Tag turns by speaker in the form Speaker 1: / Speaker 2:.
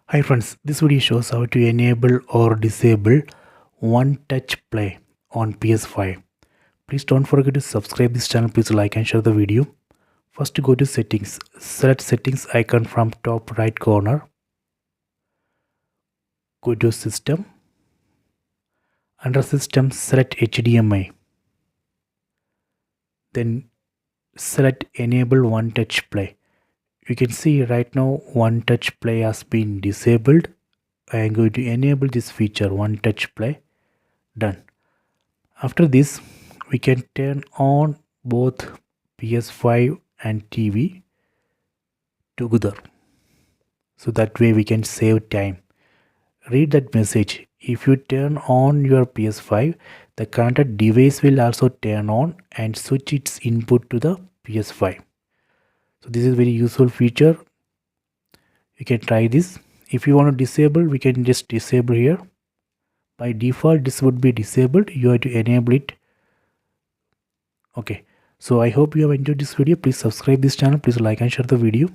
Speaker 1: Hi friends, this video shows how to enable or disable one touch play on PS5. Please don't forget to subscribe this channel. Please like and share the video. First go to settings. Select settings icon from top right corner. Go to system. Under system select HDMI. Then select enable one touch play. You can see right now one touch play has been disabled. I am going to enable this feature, one touch play. Done. After this we can turn on both PS5 and TV together, so that way we can save time. Read that message. If you turn on your PS5, the connected device will also turn on and switch its input to the PS5. So this is very useful feature. You can try this. If you want to disable, we can just disable here. By default this would be disabled. You have to enable it. Okay, so I hope you have enjoyed this video. Please subscribe this channel. Please like and share the video.